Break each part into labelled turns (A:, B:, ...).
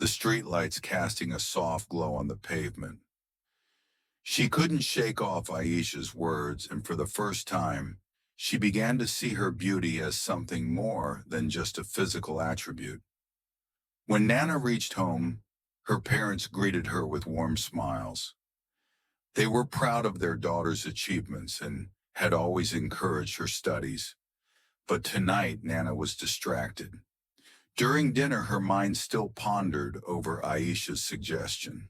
A: the streetlights casting a soft glow on the pavement. She couldn't shake off Aisha's words, and for the first time, she began to see her beauty as something more than just a physical attribute. When Nana reached home, her parents greeted her with warm smiles. They were proud of their daughter's achievements and had always encouraged her studies. But tonight, Nana was distracted. During dinner, her mind still pondered over Aisha's suggestion.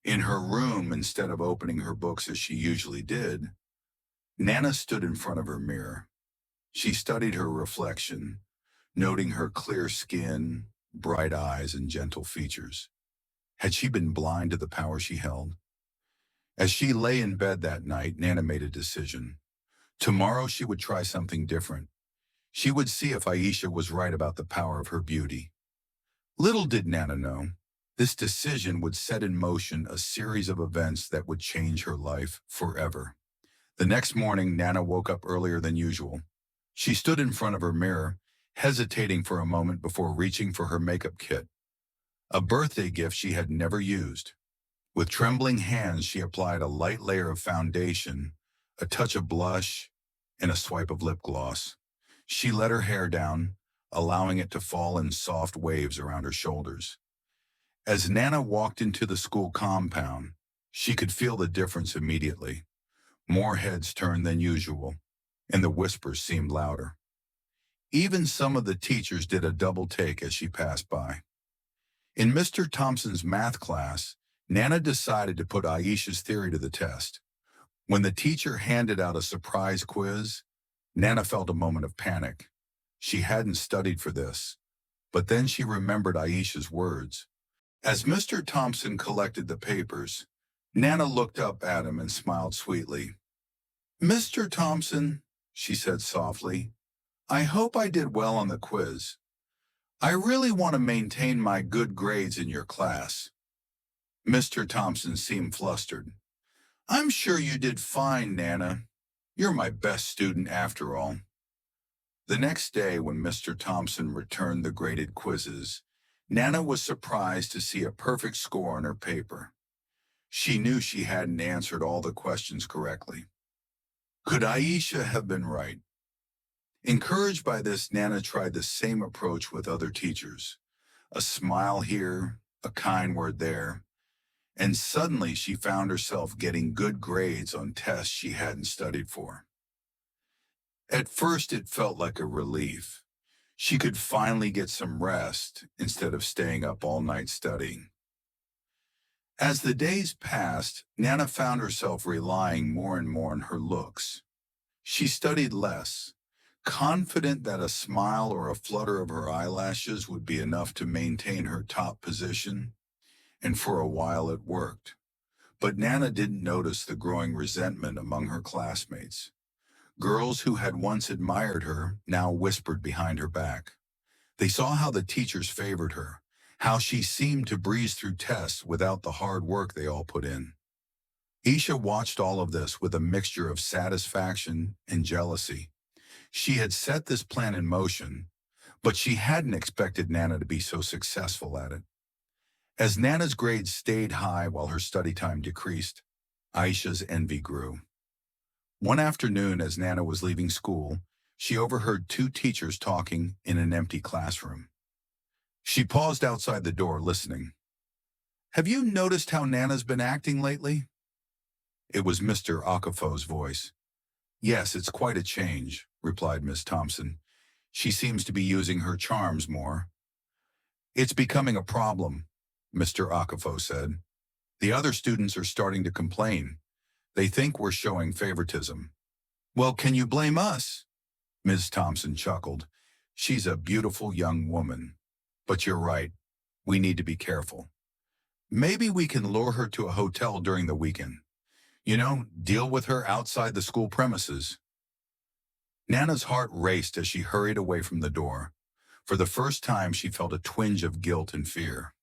A: In her room, instead of opening her books as she usually did, Nana stood in front of her mirror. She studied her reflection, noting her clear skin, bright eyes, and gentle features. Had she been blind to the power she held? As she lay in bed that night, Nana made a decision. Tomorrow she would try something different. She would see if Aisha was right about the power of her beauty. Little did Nana know, this decision would set in motion a series of events that would change her life forever. The next morning, Nana woke up earlier than usual. She stood in front of her mirror, hesitating for a moment before reaching for her makeup kit, a birthday gift she had never used. With trembling hands, she applied a light layer of foundation, a touch of blush, and a swipe of lip gloss. She let her hair down, allowing it to fall in soft waves around her shoulders. As Nana walked into the school compound, she could feel the difference immediately. More heads turned than usual, and the whispers seemed louder. Even some of the teachers did a double take as she passed by. In Mr. Thompson's math class, Nana decided to put Aisha's theory to the test. When the teacher handed out a surprise quiz, Nana felt a moment of panic. She hadn't studied for this, but then she remembered Aisha's words. As Mr. Thompson collected the papers, Nana looked up at him and smiled sweetly. "Mr. Thompson," she said softly, "I hope I did well on the quiz. I really want to maintain my good grades in your class." Mr. Thompson seemed flustered. "I'm sure you did fine, Nana. You're my best student after all." The next day, when Mr. Thompson returned the graded quizzes, Nana was surprised to see a perfect score on her paper. She knew she hadn't answered all the questions correctly. Could Aisha have been right? Encouraged by this, Nana tried the same approach with other teachers. A smile here, a kind word there, and suddenly she found herself getting good grades on tests she hadn't studied for. At first, it felt like a relief. She could finally get some rest instead of staying up all night studying. As the days passed, Nana found herself relying more and more on her looks. She studied less, confident that a smile or a flutter of her eyelashes would be enough to maintain her top position, and for a while it worked. But Nana didn't notice the growing resentment among her classmates. Girls who had once admired her now whispered behind her back. They saw how the teachers favored her, how she seemed to breeze through tests without the hard work they all put in. Aisha watched all of this with a mixture of satisfaction and jealousy. She had set this plan in motion, but she hadn't expected Nana to be so successful at it. As Nana's grades stayed high while her study time decreased, Aisha's envy grew. One afternoon, as Nana was leaving school, she overheard two teachers talking in an empty classroom. She paused outside the door, listening. "Have you noticed how Nana's been acting lately?" It was Mr. Okafo's voice. "Yes, it's quite a change," replied Miss Thompson. "She seems to be using her charms more." "It's becoming a problem," Mr. Okafo said. "The other students are starting to complain. They think we're showing favoritism." "Well, can you blame us?" Ms. Thompson chuckled. "She's a beautiful young woman. But you're right. We need to be careful. Maybe we can lure her to a hotel during the weekend. Deal with her outside the school premises." Nana's heart raced as she hurried away from the door. For the first time, she felt a twinge of guilt and fear.